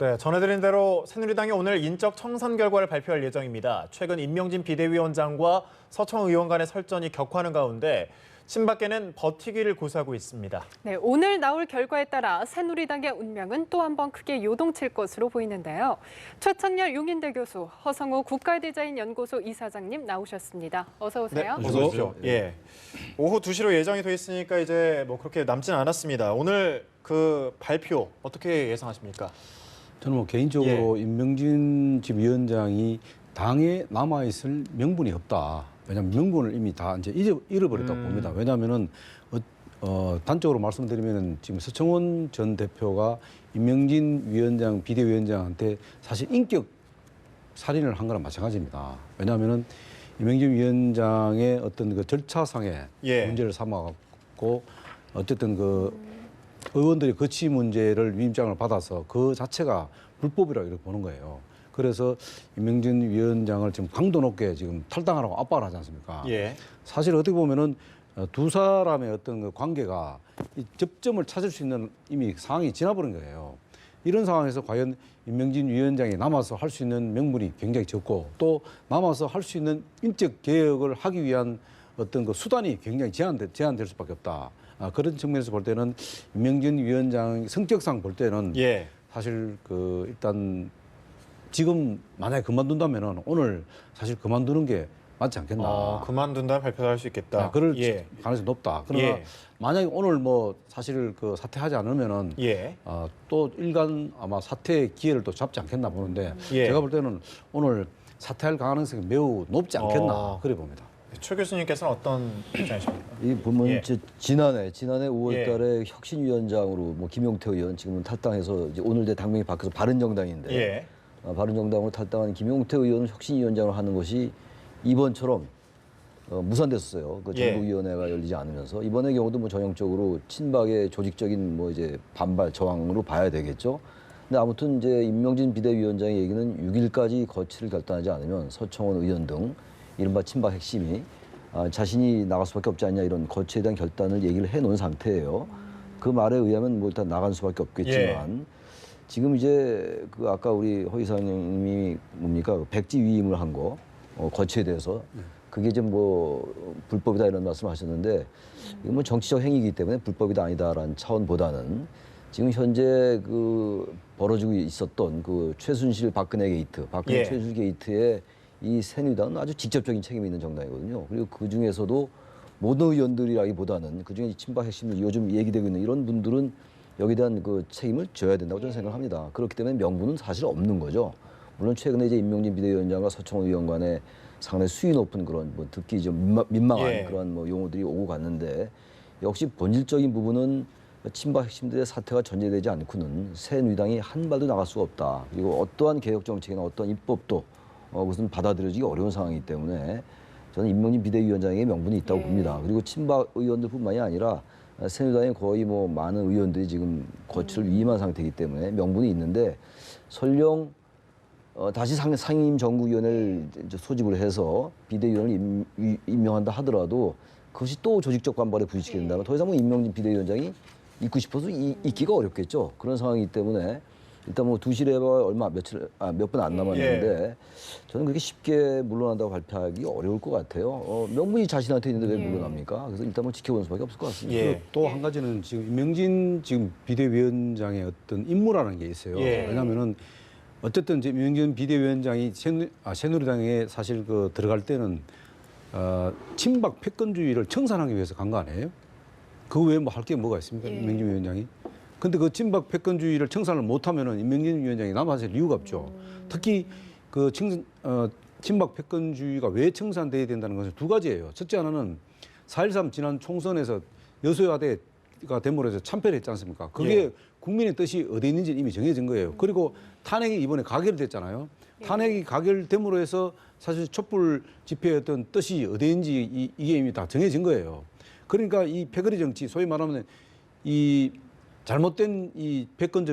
네, 전해드린 대로 새누리당이 오늘 인적 청산 결과를 발표할 예정입니다. 최근 임명진 비대위원장과 서청원 의원 간의 설전이 격화하는 가운데 친박계는 버티기를 고수하고 있습니다. 네, 오늘 나올 결과에 따라 새누리당의 운명은 또 한 번 크게 요동칠 것으로 보이는데요. 최창렬 용인대 교수, 허성우 국가디자인연구소 이사장님 나오셨습니다. 어서 오세요. 네, 어서 오십시오. 예. 오후 2시로 예정이 돼 있으니까 이제 뭐 그렇게 남진 않았습니다. 오늘 그 발표 어떻게 예상하십니까? 저는 뭐 개인적으로 임명진 집 위원장이 당에 남아있을 명분이 없다. 왜냐하면 명분을 이미 다 이제 잃어버렸다고 봅니다. 왜냐하면은 단적으로 말씀드리면은 지금 서청원 전 대표가 임명진 위원장, 비대위원장한테 사실 인격 살인을 한 거랑 마찬가지입니다. 왜냐하면은 임명진 위원장의 어떤 그 절차상의 문제를 삼아갖고 어쨌든 그 의원들이 거치 문제를 위임장을 받아서 그 자체가 불법이라고 이렇게 보는 거예요. 그래서 임명진 위원장을 지금 강도 높게 지금 탈당하라고 압박을 하지 않습니까? 예. 사실 어떻게 보면은 두 사람의 어떤 그 관계가 이 접점을 찾을 수 있는 이미 상황이 지나버린 거예요. 이런 상황에서 과연 임명진 위원장이 남아서 할 수 있는 명분이 굉장히 적고 또 남아서 할 수 있는 인적 개혁을 하기 위한 어떤 그 수단이 굉장히 제한될 수밖에 없다. 그런 측면에서 볼 때는 임명진 위원장 성격상 볼 때는 사실 그 일단 지금 만약에 그만둔다면은 오늘 사실 그만두는 게 맞지 않겠나. 그만둔다면 발표를 할 수 있겠다. 그럴 가능성이 높다. 그러나 만약에 오늘 뭐 사실 그 사퇴하지 않으면은 또 일간 아마 사퇴 기회를 또 잡지 않겠나 보는데 제가 볼 때는 오늘 사퇴할 가능성이 매우 높지 않겠나 그래 봅니다. 최 교수님께서는 어떤 입장이십니까? 이 보면 지난해 5월달에 혁신위원장으로 뭐 김용태 의원 지금은 탈당해서 이제 오늘 내 당명이 바뀌어서 바른정당인데 바른정당으로 탈당한 김용태 의원을 혁신위원장으로 하는 것이 이번처럼 무산됐었어요. 그 정부위원회가 열리지 않으면서 이번의 경우도 뭐 전형적으로 친박의 조직적인 뭐 이제 반발 저항으로 봐야 되겠죠. 근데 아무튼 이제 임명진 비대위원장의 얘기는 6일까지 거취를 결단하지 않으면 서청원 의원 등 이른바 친박 핵심이 자신이 나갈 수밖에 없지 않냐 이런 거취에 대한 결단을 얘기를 해놓은 상태예요. 그 말에 의하면 뭐 일단 나갈 수밖에 없겠지만 지금 이제 그 아까 우리 허 이사님이 뭡니까 백지 위임을 한 거 거취에 대해서 그게 좀 뭐 불법이다 이런 말씀하셨는데 이건 뭐 정치적 행위이기 때문에 불법이다 아니다라는 차원보다는 지금 현재 그 벌어지고 있었던 그 최순실 박근혜 게이트, 최순실 게이트에 이 새누리당은 아주 직접적인 책임이 있는 정당이거든요. 그리고 그 중에서도 모든 의원들이라기보다는 그 중에 친박 핵심들 요즘 얘기되고 있는 이런 분들은 여기에 대한 그 책임을 져야 된다고 저는 생각합니다. 그렇기 때문에 명분은 사실 없는 거죠. 물론 최근에 이제 임명진 비대위원장과 서청원 의원 간에 상당히 수위 높은 그런 뭐 듣기 좀 민망한 그런 뭐 용어들이 오고 갔는데 역시 본질적인 부분은 친박 핵심들의 사퇴가 전제되지 않고는 새누리당이 한 발도 나갈 수가 없다. 그리고 어떠한 개혁 정책이나 어떠한 입법도 무슨 받아들여지기 어려운 상황이기 때문에 저는 임명진 비대위원장에게 명분이 있다고 봅니다. 그리고 친박 의원들뿐만이 아니라 새누리당의 거의 뭐 많은 의원들이 지금 거취를 위임한 상태이기 때문에 명분이 있는데 설령 다시 상임정구위원회를 소집을 해서 비대위원을 임명한다 하더라도 그것이 또 조직적 반발에 부딪히게 된다면 더 이상 뭐 임명진 비대위원장이 있고 싶어서 있기가 어렵겠죠. 그런 상황이기 때문에 일단 뭐 2시에 얼마 몇 분 안 남았는데 저는 그렇게 쉽게 물러난다고 발표하기 어려울 것 같아요. 명분이 자신한테 있는데 왜 물러납니까? 그래서 일단 뭐 지켜보는 수밖에 없을 것 같습니다. 또 한 가지는 지금 임명진 지금 비대위원장의 어떤 임무라는 게 있어요. 왜냐하면은 어쨌든 이제 임명진 비대위원장이 새누리당에 사실 그 들어갈 때는 친박 패권주의를 청산하기 위해서 간 거 아니에요? 그 외에 뭐 할 게 뭐가 있습니까? 임명진 위원장이. 근데 그 친박 패권주의를 청산을 못하면은 임명진 위원장이 남아서 이유가 없죠. 특히 그 친박 패권주의가 왜 청산돼야 된다는 것은 두 가지예요. 첫째 하나는 4.13 지난 총선에서 여소야대가 됨으로 해서 참패를 했지 않습니까? 그게 국민의 뜻이 어디 있는지 이미 정해진 거예요. 그리고 탄핵이 이번에 가결됐잖아요. 탄핵이 가결됨으로 해서 사실 촛불 집회의 어떤 뜻이 어디 있는지 이게 이미 다 정해진 거예요. 그러니까 이 패거리 정치, 소위 말하면 이 잘못된 이 패권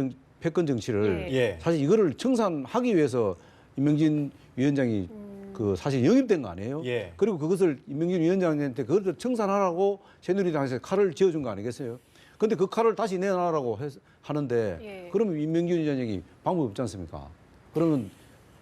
정치를 사실 이거를 청산하기 위해서 임명진 위원장이 그 사실 영입된 거 아니에요? 그리고 그것을 임명진 위원장한테 그것을 청산하라고 새누리당에서 칼을 쥐어준 거 아니겠어요? 근데 그 칼을 다시 내놔라고 하는데 예. 그러면 임명진 위원장이 방법이 없지 않습니까? 그러면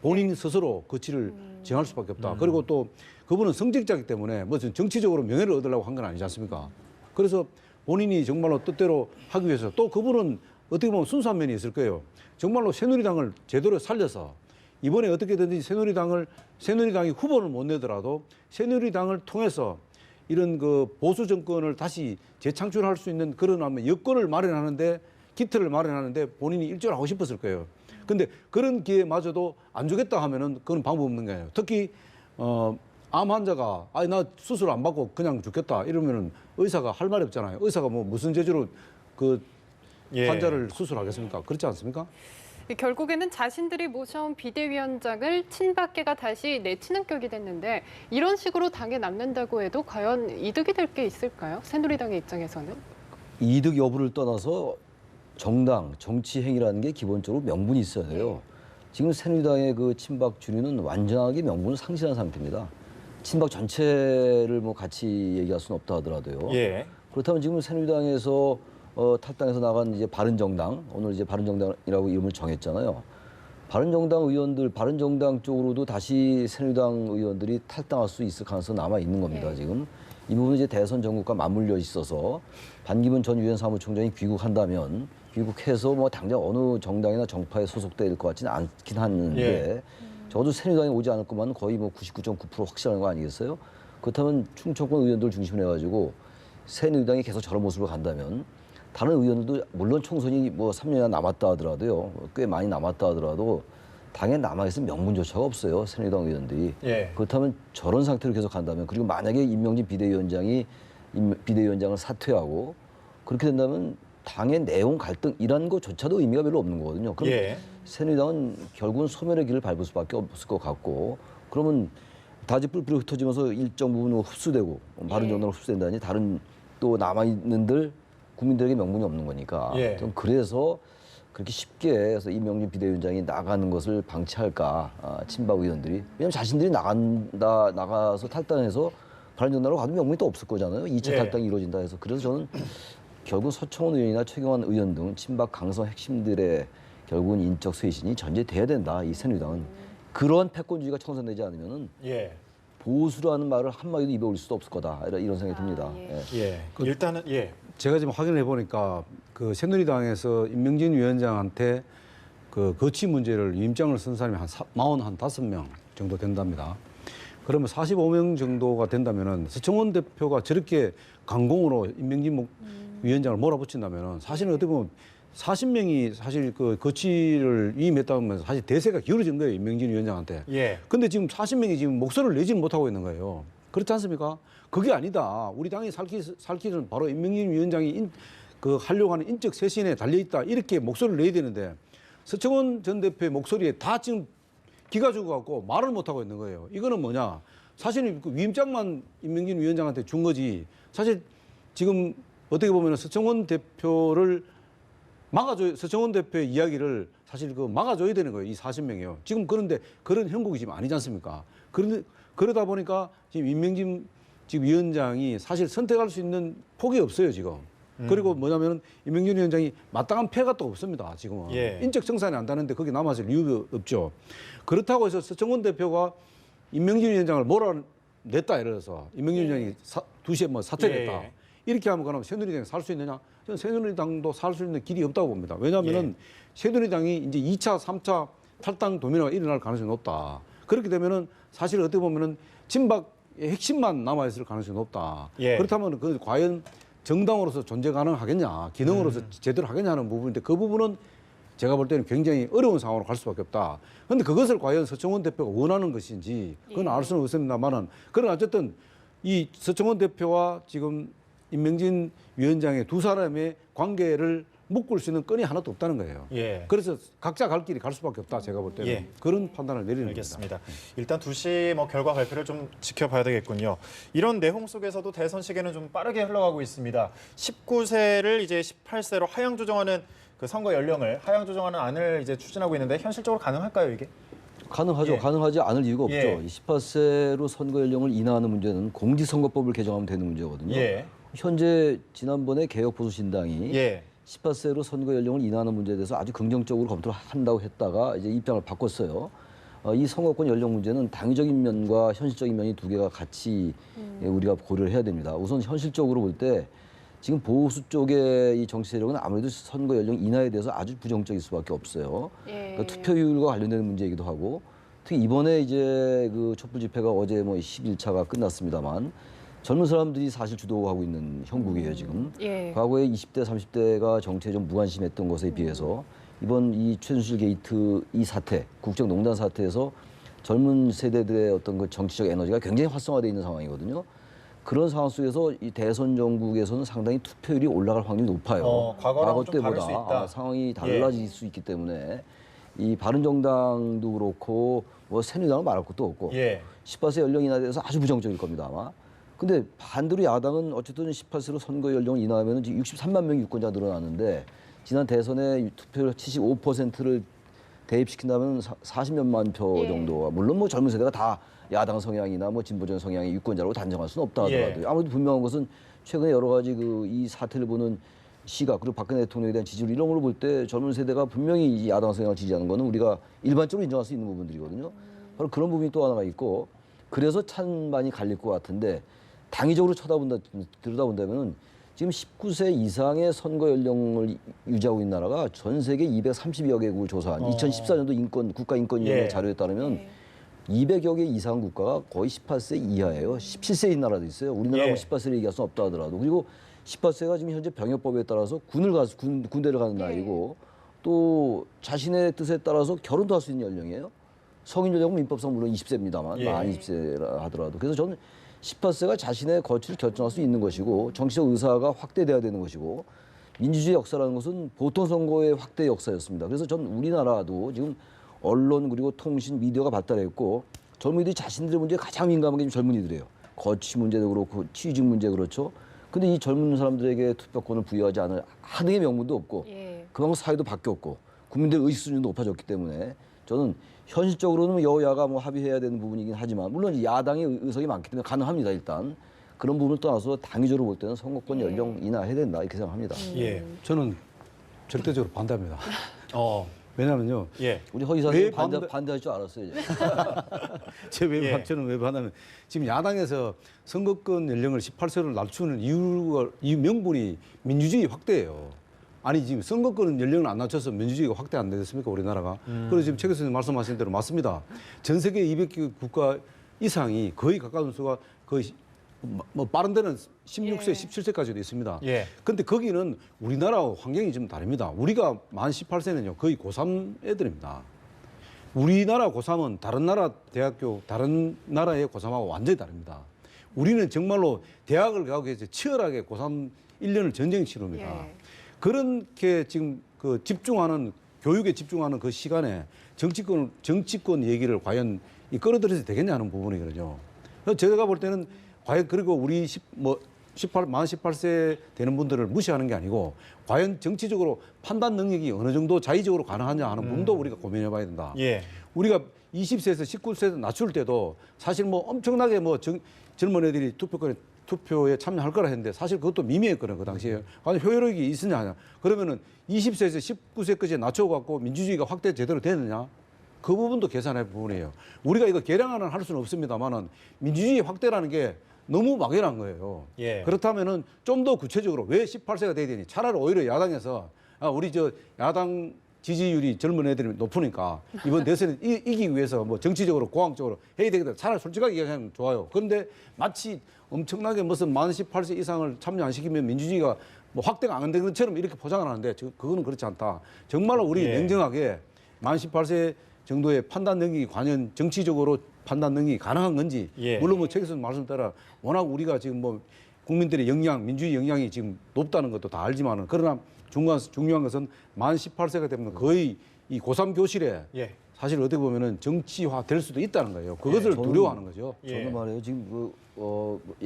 본인 스스로 거취를 정할 수밖에 없다. 그리고 또 그분은 성직자이기 때문에 뭐 정치적으로 명예를 얻으려고 한 건 아니지 않습니까? 그래서 본인이 정말로 뜻대로 하기 위해서 또 그분은 어떻게 보면 순수한 면이 있을 거예요. 정말로 새누리당을 제대로 살려서 이번에 어떻게든지 새누리당이 후보를 못 내더라도 새누리당을 통해서 이런 그 보수 정권을 다시 재창출할 수 있는 그런 여건을 마련하는데 기틀을 마련하는데 본인이 일조를 하고 싶었을 거예요. 근데 그런 기회마저도 안 주겠다 하면은 그건 방법 없는 거예요. 특히 암 환자가 나 수술 안 받고 그냥 죽겠다 이러면은 의사가 할 말이 없잖아요. 의사가 뭐 무슨 재주로 그 환자를 수술하겠습니까? 그렇지 않습니까? 결국에는 자신들이 모셔온 비대위원장을 친박계가 다시 내치는 격이 됐는데 이런 식으로 당에 남는다고 해도 과연 이득이 될 게 있을까요? 새누리당의 입장에서는? 이득 여부를 떠나서 정당, 정치 행위라는 게 기본적으로 명분이 있어야 돼요. 지금 새누리당의 그 친박 주류는 완전하게 명분을 상실한 상태입니다. 친박 전체를 뭐 같이 얘기할 수는 없다 하더라도요. 예. 그렇다면 지금 새누리당에서 탈당해서 나간 이제 바른정당, 오늘 이제 바른정당이라고 이름을 정했잖아요. 바른정당 의원들, 바른정당 쪽으로도 다시 새누리당 의원들이 탈당할 수 있을 가능성이 남아 있는 겁니다. 지금 이 부분은 이제 대선 전국과 맞물려 있어서 반기문 전 유엔 사무총장이 귀국한다면 귀국해서 뭐 당장 어느 정당이나 정파에 소속될 것 같지는 않긴 한데 적어도 새누리당에 오지 않을 것만 거의 뭐 99.9% 확실한 거 아니겠어요? 그렇다면 충청권 의원들 중심으로 해가지고 새누리당이 계속 저런 모습으로 간다면 다른 의원들도 물론 총선이 뭐 3년이나 남았다 하더라도요, 꽤 많이 남았다 하더라도 당에 남아있을 명분조차가 없어요, 새누리당 의원들이. 그렇다면 저런 상태로 계속 간다면, 그리고 만약에 임명진 비대위원장이 비대위원장을 사퇴하고 그렇게 된다면 당의 내용 갈등 이런 것조차도 의미가 별로 없는 거거든요. 그럼 새누리당은 결국은 소멸의 길을 밟을 수밖에 없을 것 같고, 그러면 다시 뿔뿔이 흩어지면서 일정 부분 흡수되고 바른정당으로 흡수된다니 다른 또 남아있는들 국민들에게 명분이 없는 거니까. 좀 그래서 그렇게 쉽게 해서 임명진 비대위원장이 나가는 것을 방치할까, 친박 의원들이. 왜냐하면 자신들이 나가서 탈당해서 바른정당으로 가도 명분이 또 없을 거잖아요. 2차 탈당이 이루어진다 해서. 그래서 저는 결국 서청원 의원이나 최경환 의원 등 친박 강성 핵심들의 결국은 인적 쇄신이 전제돼야 된다. 이 새누리당은. 그러한 패권주의가 청산되지 않으면은 보수라는 말을 한마디도 입에 올 수도 없을 거다. 이런 생각이 듭니다. 일단은 제가 지금 확인해 보니까 그 새누리당에서 임명진 위원장한테 그 거취 문제를 위임장을 쓴 사람이 한 45명 정도 된답니다. 그러면 45명 정도가 된다면은 서청원 대표가 저렇게 강공으로 임명진 위원장을 몰아붙인다면은 사실은 어떻게 보면 40명이 사실 그 거취를 위임했다면 사실 대세가 기울어진 거예요, 임명진 위원장한테. 근데 지금 40명이 지금 목소리를 내지는 못하고 있는 거예요. 그렇지 않습니까? 그게 아니다. 우리 당이 살 길은 바로 임명진 위원장이 하려고 하는 인적 쇄신에 달려있다. 이렇게 목소리를 내야 되는데 서청원 전 대표의 목소리에 다 지금 기가 죽어갖고 말을 못하고 있는 거예요. 이거는 뭐냐. 사실 그 위임장만 임명진 위원장한테 준 거지. 사실 지금 어떻게 보면 서청원 대표를 서청원 대표의 이야기를 사실 막아줘야 되는 거예요. 이 40명이요. 지금 그런데 그런 형국이 지금 아니지 않습니까? 그러다 보니까 지금 임명진 지금 위원장이 사실 선택할 수 있는 폭이 없어요, 지금. 그리고 뭐냐면 임명진 위원장이 마땅한 패가 또 없습니다, 지금은. 인적 정산이 안 되는데 거기 남아있을 이유가 없죠. 그렇다고 해서 서청원 대표가 임명진 위원장을 몰아냈다 이래서 임명진 위원장이 2시에 뭐 사퇴했다. 이렇게 하면 그럼 새누리당이 살 수 있느냐? 저는 새누리당도 살 수 있는 길이 없다고 봅니다. 왜냐하면은 새누리당이 이제 2차, 3차 탈당 도민화가 일어날 가능성이 높다. 그렇게 되면은 사실 어떻게 보면은 친박의 핵심만 남아있을 가능성이 높다. 그렇다면 그 과연 정당으로서 존재 가능하겠냐, 기능으로서 제대로 하겠냐 하는 부분인데 그 부분은 제가 볼 때는 굉장히 어려운 상황으로 갈 수밖에 없다. 그런데 그것을 과연 서청원 대표가 원하는 것인지 그건 알 수는 없습니다만은 그러나 어쨌든 이 서청원 대표와 지금 임명진 위원장의 두 사람의 관계를 묶을 수 있는 끈이 하나도 없다는 거예요. 그래서 각자 갈 길이 갈 수밖에 없다. 제가 볼 때는 그런 판단을 내리는 알겠습니다. 겁니다. 일단 2시 결과 발표를 좀 지켜봐야 되겠군요. 이런 내용 속에서도 대선 시기는 좀 빠르게 흘러가고 있습니다. 19세를 이제 18세로 하향 조정하는 그 선거 연령을 하향 조정하는 안을 이제 추진하고 있는데 현실적으로 가능할까요, 이게? 가능하죠. 가능하지 않을 이유가 없죠. 18세로 선거 연령을 인하하는 문제는 공직선거법을 개정하면 되는 문제거든요. 현재 지난번에 개혁보수신당이 예. 18세로 선거 연령을 인하하는 문제에 대해서 아주 긍정적으로 검토를 한다고 했다가 이제 입장을 바꿨어요. 이 선거권 연령 문제는 당위적인 면과 현실적인 면이 두 개가 같이 우리가 고려를 해야 됩니다. 우선 현실적으로 볼 때 지금 보수 쪽의 이 정치 세력은 아무래도 선거 연령 인하에 대해서 아주 부정적일 수밖에 없어요. 그러니까 투표율과 관련되는 문제이기도 하고, 특히 이번에 이제 그 촛불 집회가 어제 뭐 11차가 끝났습니다만 젊은 사람들이 사실 주도하고 있는 형국이에요 지금. 과거에 20대, 30대가 정치에 좀 무관심했던 것에 비해서 이번 이 최순실 게이트 이 사태, 국정농단 사태에서 젊은 세대들의 어떤 그 정치적 에너지가 굉장히 활성화되어 있는 상황이거든요. 그런 상황 속에서 이 대선 전국에서는 상당히 투표율이 올라갈 확률이 높아요. 과거 좀 다를 수 때보다 있다. 상황이 달라질 수 있기 때문에 이 바른정당도 그렇고 뭐 새누리당은 말할 것도 없고 18세 연령 인하에 대해서 아주 부정적일 겁니다 아마. 근데 반대로 야당은 어쨌든 18세로 선거 연령을 인하하면 63만 명이 유권자 늘어나는데 지난 대선에 투표율 75%를 대입시킨다면 40몇만 표 정도가, 물론 뭐 젊은 세대가 다 야당 성향이나 뭐 진보적 성향의 유권자라고 단정할 수는 없다 하더라도 아무래도 분명한 것은 최근에 여러 가지 그 이 사태를 보는 시각, 그리고 박근혜 대통령에 대한 지지율 이런 걸 볼 때 젊은 세대가 분명히 이 야당 성향을 지지하는 거는 우리가 일반적으로 인정할 수 있는 부분들이거든요. 바로 그런 부분이 또 하나가 있고, 그래서 참 많이 갈릴 것 같은데 당위적으로 들여다본다면은 지금 19세 이상의 선거 연령을 유지하고 있는 나라가 전 세계 230여 개국을 조사한 2014년도 국가인권위원회 자료에 따르면 200여 개 이상 국가가 거의 18세 이하예요. 17세인 나라도 있어요. 우리나라가 18세를 얘기할 수는 없다 하더라도. 그리고 18세가 지금 현재 병역법에 따라서 군대를 가는 나이고, 또 자신의 뜻에 따라서 결혼도 할 수 있는 연령이에요. 성인 연령은 민법상 물론 20세입니다만 만 20세라 하더라도. 그래서 저는 18세가 자신의 거취를 결정할 수 있는 것이고 정치적 의사가 확대돼야 되는 것이고, 민주주의 역사라는 것은 보통 선거의 확대 역사였습니다. 그래서 전 우리나라도 지금 언론 그리고 통신 미디어가 발달했고 젊은이들이 자신들의 문제에 가장 민감한 게 젊은이들이에요. 거취 문제도 그렇고 취직 문제 그렇죠. 근데 이 젊은 사람들에게 투표권을 부여하지 않을 하등의 명분도 없고 그만큼 사회도 바뀌었고 국민들의 의식 수준도 높아졌기 때문에 저는 현실적으로는 여야가 뭐 합의해야 되는 부분이긴 하지만 물론 야당의 의석이 많기 때문에 가능합니다. 일단 그런 부분을 떠나서 당위적으로 볼 때는 선거권 연령 인하해야 된다 이렇게 생각합니다. 저는 절대적으로 반대합니다. 왜냐하면요. 우리 허 이사님 반대할 줄 알았어요. 저는 왜 반대하면 지금 야당에서 선거권 연령을 18세로 낮추는 이유 명분이 민주주의 확대예요. 아니 지금 선거권 연령을 안 낮춰서 민주주의가 확대 안 되겠습니까 우리나라가? 그래서 지금 최 교수님 말씀하신 대로 맞습니다. 전 세계 200개 국가 이상이 거의 가까운 수가 거의 뭐 빠른 데는 16세, 17세까지도 있습니다. 근데 거기는 우리나라와 환경이 좀 다릅니다. 우리가 만 18세는요 거의 고3 애들입니다. 우리나라 고3은 다른 나라 대학교, 다른 나라의 고3하고 완전히 다릅니다. 우리는 정말로 대학을 가기 위해서 치열하게 고3 1년을 전쟁 치릅니다. 그렇게 지금 그 집중하는 교육에 집중하는 그 시간에 정치권 얘기를 과연 끌어들여서 되겠냐는 부분이거든요. 그래서 제가 볼 때는 과연 그리고 우리 만 18세 되는 분들을 무시하는 게 아니고 과연 정치적으로 판단 능력이 어느 정도 자의적으로 가능하냐 하는 부분도 우리가 고민해 봐야 된다. 우리가 20세에서 19세 낮출 때도 사실 뭐 엄청나게 뭐 젊은 애들이 투표에 참여할 거라 했는데 사실 그것도 미미했거든요. 그 당시에. 과연 효율력이 있으냐. 그러면은 20세에서 19세까지 낮춰갖고 민주주의가 확대 제대로 되느냐. 그 부분도 계산할 부분이에요. 우리가 이거 계량화는 할 수는 없습니다만은 민주주의 확대라는 게 너무 막연한 거예요. 그렇다면은 좀 더 구체적으로 왜 18세가 돼야 되니? 차라리 오히려 야당에서 우리 저 야당 지지율이 젊은 애들이 높으니까 이번 대선에 이기기 위해서 뭐 정치적으로 공학적으로 해야 되겠다. 차라리 솔직하게 얘기하면 좋아요. 그런데 마치 엄청나게 무슨 만 18세 이상을 참여 안 시키면 민주주의가 뭐 확대가 안 되는 것처럼 이렇게 포장을 하는데 그거는 그렇지 않다. 정말로 우리 냉정하게 만 18세 정도의 판단 능력이 과연 정치적으로 판단 능력이 가능한 건지 물론 뭐 최 교수님 말씀 따라 워낙 우리가 지금 뭐 국민들의 역량, 민주주의 역량이 지금 높다는 것도 다 알지만은 그러나 중요한 것은 만 18세가 되면 거의 이 고3 교실에 사실 어떻게 보면은 정치화 될 수도 있다는 거예요. 그것을 두려워하는 거죠. 저는 말이에요. 지금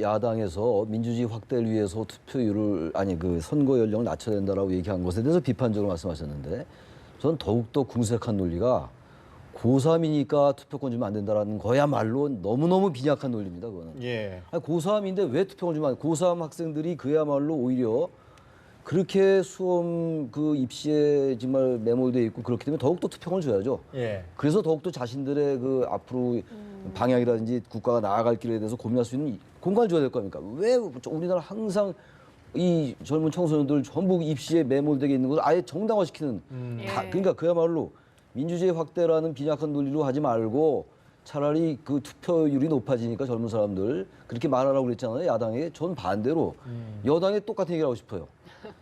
야당에서 민주주의 확대를 위해서 투표율을 그 선거 연령을 낮춰야 된다라고 얘기한 것에 대해서 비판적으로 말씀하셨는데 저는 더욱더 궁색한 논리가 고3이니까 투표권 주면 안 된다라는 거야말로 너무너무 빈약한 논리입니다. 그거는. 예. 아니, 고3인데 왜 투표권을 주면 안 돼? 고3 학생들이 그야말로 오히려 그렇게 수험 그 입시에 정말 매몰돼 있고 그렇기 때문에 더욱더 투표권을 줘야죠. 예. 그래서 더욱더 자신들의 그 앞으로 방향이라든지 국가가 나아갈 길에 대해서 고민할 수 있는 공간을 줘야 될 겁니까? 왜 우리나라 항상 이 젊은 청소년들 전부 입시에 매몰되게 있는 걸 아예 정당화시키는 그러니까 그야말로 민주주의 확대라는 빈약한 논리로 하지 말고 차라리 그 투표율이 높아지니까 젊은 사람들 그렇게 말하라고 그랬잖아요. 야당에. 전 반대로 여당에 똑같은 얘기를 하고 싶어요.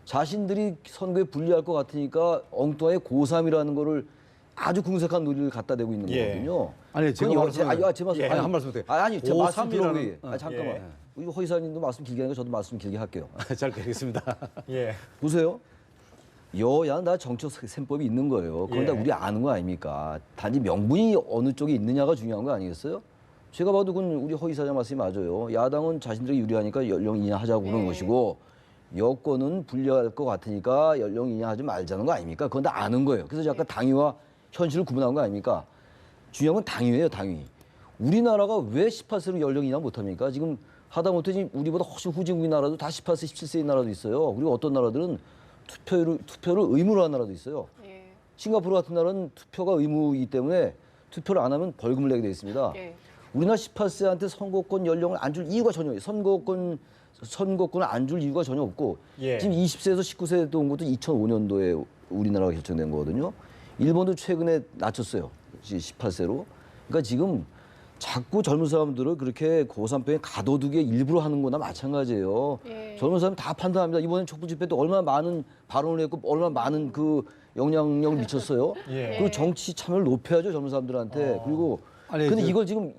자신들이 선거에 불리할 것 같으니까 엉뚱하게 고3이라는 거를 아주 궁색한 논리를 갖다 대고 있는 예. 거거든요. 아니, 제가 제 말씀 아니, 한 말씀 드릴게요. 아니, 제 말씀 들어보게. 고3이라는 잠깐만. 예. 이거 허 이사님도 말씀 길게 하니까 저도 말씀 길게 할게요. 잘 되겠습니다. 예. 보세요. 여야는 다 정치적 셈법이 있는 거예요. 그건 다 예. 우리 아는 거 아닙니까? 단지 명분이 어느 쪽에 있느냐가 중요한 거 아니겠어요? 제가 봐도 그건 우리 허 이사장 말씀이 맞아요. 야당은 자신들이 유리하니까 연령 인하하자고 그러는 것이고 여권은 불리할 것 같으니까 연령 인하하지 말자는 거 아닙니까? 그건 다 아는 거예요. 그래서 약간 당위와 현실을 구분한 거 아닙니까? 중요한 건 당위예요, 당위. 우리나라가 왜 18세로 연령 인하 못합니까? 지금 하다못해 지금 우리보다 훨씬 후진국인 나라도 다 18세, 17세인 나라도 있어요. 그리고 어떤 나라들은 투표를 의무로 하는 나라도 있어요. 예. 싱가포르 같은 나라는 투표가 의무이기 때문에 투표를 안 하면 벌금을 내게 돼 있습니다. 예. 우리나라 18세한테 선거권 연령을 안 줄 이유가 전혀 선거권을 안 줄 이유가 전혀 없고 예. 지금 20세에서 19세 도 온 것도 2005년도에 우리나라가 결정된 거거든요. 일본도 최근에 낮췄어요. 18세로. 그러니까 지금 자꾸 젊은 사람들을 그렇게 고3병에 가둬두게 일부러 하는 거나 마찬가지예요. 예. 젊은 사람 다 판단합니다. 이번에 촛불 집회 때 얼마나 많은 발언을 했고 얼마나 많은 그 영향력을 미쳤어요. 예. 그리고 정치 참여를 높여야죠 젊은 사람들한테. 그리고 아니, 근데 저- 이걸 지금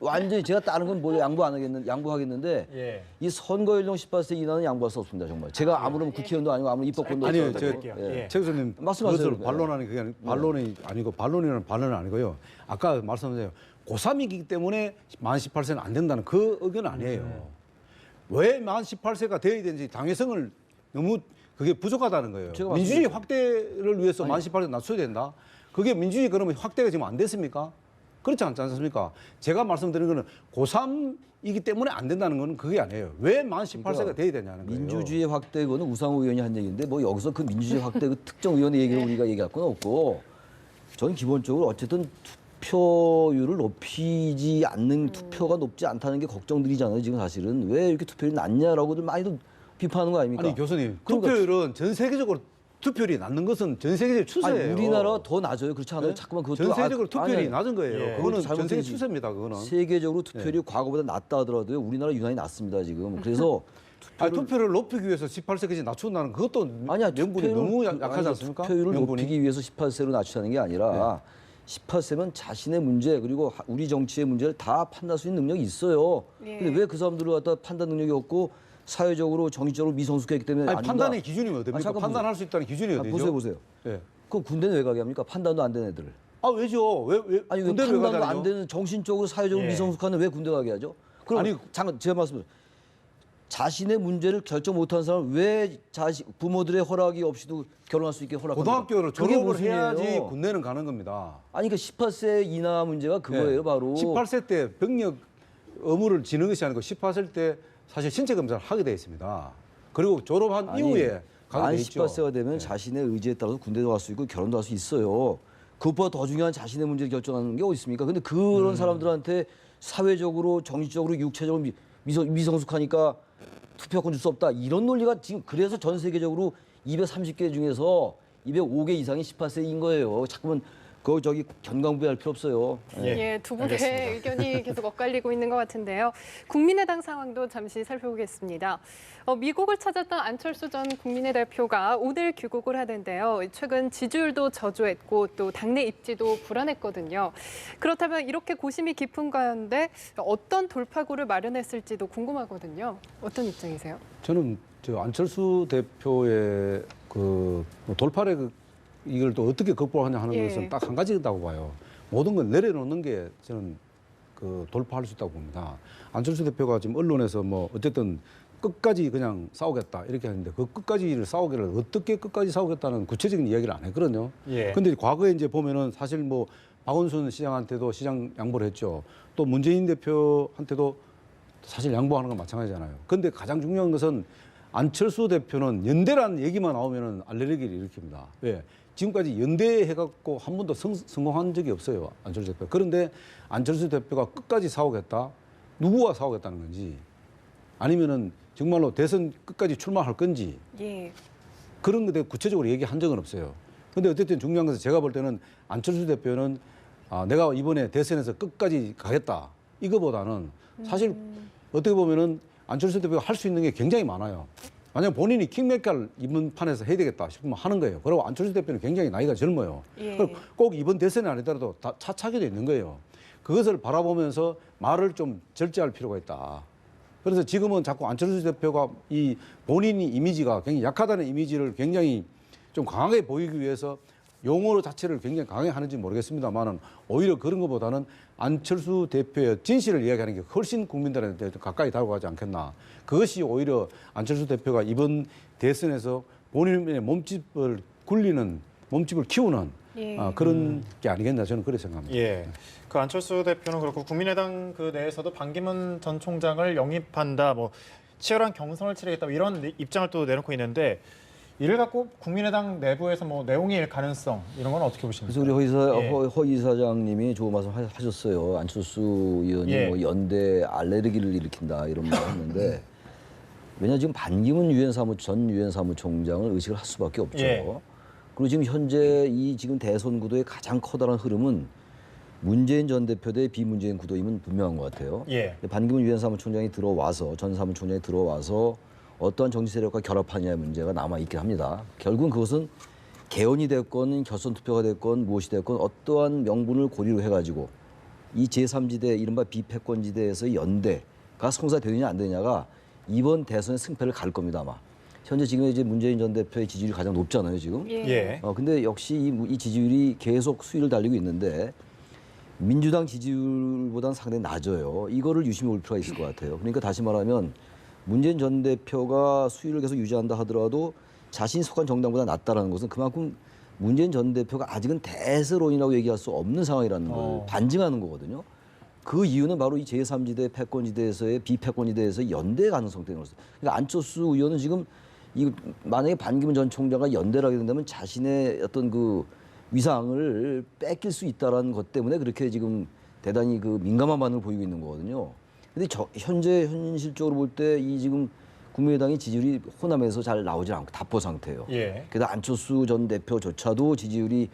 완전히 제가 다른 건 뭐 양보하겠는데 예. 이 선거 연령 18세 이하는 양보할 수 없습니다 정말. 제가 아무런 국회의원도 아니고 아무런 입법권도 아니요, 없어요. 저 예. 최 교수님 말씀하세요. 그것을 반론하는 게 아니, 반론이 아니고 반론이라는 반론은 아니고요. 아까 말씀하신 고3이기 때문에 만 18세는 안 된다는 그 의견은 아니에요. 왜 만 18세가 되어야 되는지 당위성을 너무 그게 부족하다는 거예요. 제가 민주주의 말씀드렸죠. 확대를 위해서 만 18세 낮춰야 된다. 그게 민주주의 그러면 확대가 지금 안 됐습니까? 그렇지 않지 않습니까? 제가 말씀드린 거는 고3이기 때문에 안 된다는 건 그게 아니에요. 왜 만 18세가 돼야 되냐는 거예요. 민주주의 확대 그거는 우상호 의원이 한 얘기인데 뭐 여기서 그 민주주의 확대 그 특정 의원의 얘기를 우리가 얘기할 건 없고 저는 기본적으로 어쨌든 투표율을 높이지 않는 투표가 높지 않다는 게 걱정들이잖아요. 지금 사실은 왜 이렇게 투표율이 낮냐라고들 많이들 비판하는 거 아닙니까? 아니 교수님 그러니까 투표율은 전 세계적으로 투표율이 낮는 것은 전 세계적 추세예요. 아니, 우리나라가 더 낮아요. 그렇지 않아요? 네? 자꾸만 그것도 전 세계적으로 아니, 투표율이 아니, 낮은 거예요. 예. 그거는 잘못된 전 세계 얘기. 추세입니다. 그거는. 세계적으로 투표율이 과거보다 낮다 하더라도요. 우리나라 유난히 낮습니다 지금. 그래서 아니, 투표를 높이기 위해서 18세까지 낮춘다는 그것도 아니야 명분이 너무 약하지 아니, 않습니까? 투표율을 명분이? 높이기 위해서 18세로 낮추자는 게 아니라 18세면 자신의 문제 그리고 우리 정치의 문제를 다 판단할 수 있는 능력이 있어요. 예. 근데 왜 그 사람들을 갖다 판단 능력이 없고 사회적으로 정치적으로 미성숙했기 때문에 아니, 아닌가? 판단의 기준이 어딥니까? 아니, 잠깐 판단할 수 있다는 기준이 아, 어디죠? 보세요. 예. 그럼 군대는 왜 가게 합니까? 판단도 안 되는 애들을. 아 왜죠? 왜 아니 왜 군대를 왜 판단도 가자뇨? 안 되는 정신적으로 사회적으로 예. 미성숙한 애왜 군대 가게 하죠? 그럼 아니, 잠깐 제가 말씀 자신의 문제를 결정 못하는 사람은 왜 부모들의 허락이 없이도 결혼할 수 있게 허락합니까? 고등학교를 그게 졸업을 무슨 해야지 일이에요? 군대는 가는 겁니다. 아니 그 18세 이하 문제가 그거예요, 예. 바로. 18세 때 병력 의무를 지는 것이 아니고 18세 때 사실 신체 검사를 하게 돼 있습니다. 그리고 졸업한 아니, 이후에 가게 만 돼 있죠. 18세가 되면 자신의 의지에 따라서 군대도 갈 수 있고 결혼도 할 수 있어요. 그것보다 더 중요한 자신의 문제를 결정하는 게 어디 있습니까? 근데 그런 사람들한테 사회적으로, 정치적으로, 육체적으로 미성숙하니까 투표권 줄 수 없다. 이런 논리가 지금 그래서 전 세계적으로 230개 중에서 205개 이상이 18세인 거예요. 자꾸만 그 저기 견강부할 필요 없어요. 예, 두 분의 알겠습니다. 의견이 계속 엇갈리고 있는 것 같은데요. 국민의당 상황도 잠시 살펴보겠습니다. 미국을 찾았던 안철수 전 국민의 대표가 오늘 귀국을 하는데요. 최근 지지율도 저조했고 또 당내 입지도 불안했거든요. 그렇다면 이렇게 고심이 깊은 가운데 어떤 돌파구를 마련했을지도 궁금하거든요. 어떤 입장이세요? 저는 저 안철수 대표의 그 돌파를 이걸 또 어떻게 극복하냐 하는 예. 것은 딱 한 가지다고 봐요. 모든 걸 내려놓는 게 저는 그 돌파할 수 있다고 봅니다. 안철수 대표가 지금 언론에서 뭐 어쨌든 끝까지 그냥 싸우겠다 이렇게 하는데 그 끝까지를 싸우기를 어떻게 끝까지 싸우겠다는 구체적인 이야기를 안 했거든요. 예. 근데 과거에 이제 보면은 사실 뭐 박원순 시장한테도 시장 양보를 했죠. 또 문재인 대표한테도 사실 양보하는 건 마찬가지잖아요. 근데 가장 중요한 것은 안철수 대표는 연대라는 얘기만 나오면은 알레르기를 일으킵니다. 왜? 지금까지 연대해갖고 한 번도 성공한 적이 없어요. 안철수 대표. 그런데 안철수 대표가 끝까지 싸우겠다? 누구와 싸우겠다는 건지 아니면은 정말로 대선 끝까지 출마할 건지 예. 그런 것에 구체적으로 얘기한 적은 없어요. 근데 어쨌든 중요한 것은 제가 볼 때는 안철수 대표는 내가 이번에 대선에서 끝까지 가겠다. 이거보다는 사실 어떻게 보면은 안철수 대표가 할 수 있는 게 굉장히 많아요. 만약 본인이 킹메이커를 이번 판에서 해야 되겠다 싶으면 하는 거예요. 그리고 안철수 대표는 굉장히 나이가 젊어요. 예. 꼭 이번 대선이 아니더라도 다 차차기도 있는 거예요. 그것을 바라보면서 말을 좀 절제할 필요가 있다. 그래서 지금은 자꾸 안철수 대표가 이 본인이 이미지가 굉장히 약하다는 이미지를 굉장히 좀 강하게 보이기 위해서 용어 자체를 굉장히 강하게 하는지 모르겠습니다만은 오히려 그런 것보다는 안철수 대표의 진실을 이야기하는 게 훨씬 국민들한테 가까이 다가가지 않겠나. 그것이 오히려 안철수 대표가 이번 대선에서 본인의 몸집을 키우는 예. 그런 게 아니겠나 저는 그렇게 생각합니다. 예. 그 안철수 대표는 그렇고 국민의당 그 내에서도 반기문 전 총장을 영입한다, 뭐 치열한 경선을 치르겠다 뭐 이런 입장을 또 내놓고 있는데 이를 갖고 국민의당 내부에서 뭐 내용일 가능성 이런 건 어떻게 보십니까? 그래서 우리 예. 허 이사장님이 좋은 말씀 하셨어요. 안철수 의원이 예. 뭐 연대 알레르기를 일으킨다 이런 말 했는데 왜냐 지금 반기문 전 유엔 사무총장을 의식을 할 수밖에 없죠. 예. 그리고 지금 현재 이 지금 대선 구도의 가장 커다란 흐름은 문재인 전 대표 대 비문재인 구도임은 분명한 것 같아요. 예. 반기문 유엔 사무총장이 들어와서 전 사무총장이 들어와서 어떠한 정치 세력과 결합하냐의 문제가 남아 있긴 합니다. 결국은 그것은 개헌이 됐건 결선 투표가 됐건 무엇이 됐건 어떠한 명분을 고리로 해가지고 이 제3지대 이른바 비패권지대에서 연대가 성사되느냐 안 되느냐가 이번 대선의 승패를 가를 겁니다 아마. 현재 지금 이제 문재인 전 대표의 지지율이 가장 높잖아요 지금. 예. 예. 근데 역시 이 지지율이 계속 수위를 달리고 있는데 민주당 지지율보다는 상당히 낮아요. 이거를 유심히 볼 필요가 있을 것 같아요. 그러니까 다시 말하면 문재인 전 대표가 수위를 계속 유지한다 하더라도 자신이 속한 정당보다 낮다라는 것은 그만큼 문재인 전 대표가 아직은 대세론이라고 얘기할 수 없는 상황이라는 걸 반증하는 거거든요. 그 이유는 바로 이 제3지대 패권지대에서의 비패권지대에서의 연대 가능성 때문이었어요. 그러니까 안철수 의원은 지금 이 만약에 반기문 전 총장과 연대를 하게 된다면 자신의 어떤 그 위상을 뺏길 수 있다라는 것 때문에 그렇게 지금 대단히 그 민감한 반응을 보이고 있는 거거든요. 근데 현실적으로 볼 때 이 지금 국민의당이 지지율이 호남에서 잘 나오지 않고 답보 상태예요. 예. 게다가 안철수 전 대표조차도 지지율이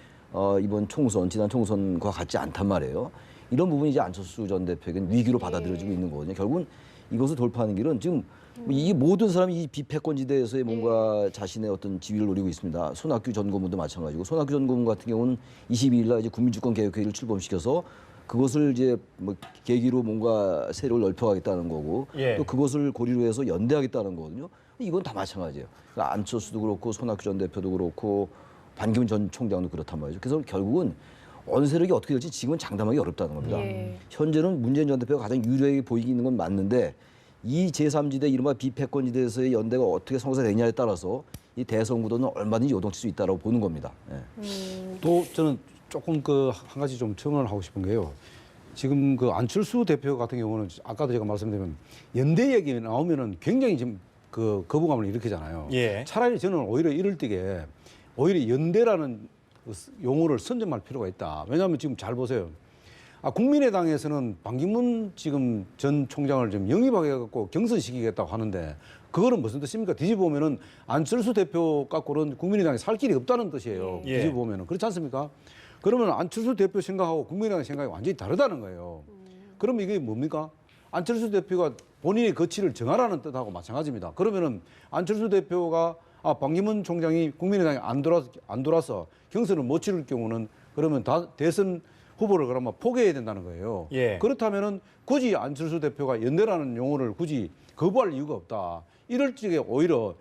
이번 지난 총선과 같지 않단 말이에요. 이런 부분이 이제 안철수 전 대표에게는 위기로 받아들여지고 있는 거거든요. 결국은 이것을 돌파하는 길은 지금 이 모든 사람이 이 비패권지대에서의 뭔가 자신의 어떤 지위를 노리고 있습니다. 손학규 전 고문도 마찬가지고 손학규 전 고문 같은 경우는 22일 날 이제 국민주권개혁회의를 출범시켜서 그것을 이제 뭐 계기로 뭔가 세력을 넓혀가겠다는 거고 예. 또 그것을 고리로 해서 연대하겠다는 거거든요. 이건 다 마찬가지예요. 그러니까 안철수도 그렇고 손학규 전 대표도 그렇고 반기문 전 총장도 그렇단 말이죠. 그래서 결국은 어느 세력이 어떻게 될지 지금은 장담하기 어렵다는 겁니다. 예. 현재는 문재인 전 대표가 가장 유리하게 보이는 건 맞는데 이 제3지대 이른바 비패권지대에서의 연대가 어떻게 성사되냐에 따라서 이 대선 구도는 얼마든지 요동칠 수 있다고 보는 겁니다. 예. 또 저는 조금 그 한 가지 좀 청원을 하고 싶은 게요. 지금 그 안철수 대표 같은 경우는 아까도 제가 말씀드리면 연대 얘기 나오면은 굉장히 지금 그 거부감을 일으키잖아요. 예. 차라리 저는 오히려 이럴 때에 오히려 연대라는 그 용어를 선점할 필요가 있다. 왜냐하면 지금 잘 보세요. 국민의당에서는 반기문 지금 전 총장을 좀 영입하게갖고 경선시키겠다고 하는데 그거는 무슨 뜻입니까? 뒤집어 보면은 안철수 대표 갖고는 국민의당에 살 길이 없다는 뜻이에요. 예. 뒤집어 보면은 그렇지 않습니까? 그러면 안철수 대표 생각하고 국민의당 생각이 완전히 다르다는 거예요. 그러면 이게 뭡니까? 안철수 대표가 본인의 거취를 정하라는 뜻하고 마찬가지입니다. 그러면은 안철수 대표가 반기문 총장이 국민의당에 안 돌아서 경선을 못 치를 경우는 그러면 대선 후보를 그러면 포기해야 된다는 거예요. 예. 그렇다면은 굳이 안철수 대표가 연대라는 용어를 굳이 거부할 이유가 없다. 이럴 적에 오히려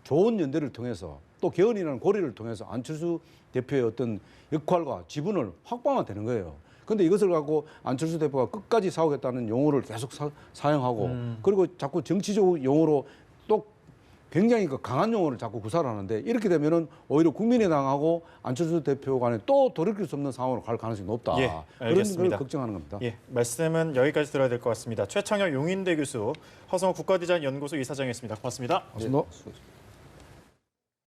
좋은 연대를 통해서 또 개헌이라는 고리를 통해서 안철수 대표의 어떤 역할과 지분을 확보하면 되는 거예요. 근데 이것을 갖고 안철수 대표가 끝까지 싸우겠다는 용어를 계속 사용하고 그리고 자꾸 정치적 용어로 또 굉장히 그 강한 용어를 자꾸 구사를 하는데 이렇게 되면은 오히려 국민의당하고 안철수 대표 간에 또 돌이킬 수 없는 상황으로 갈 가능성이 높다. 예, 그런 알겠습니다. 걸 걱정하는 겁니다. 예, 말씀은 여기까지 들어야 될 것 같습니다. 최창혁 용인대 교수, 허성호 국가디자인 연구소 이사장이었습니다. 고맙습니다. 고맙습니다.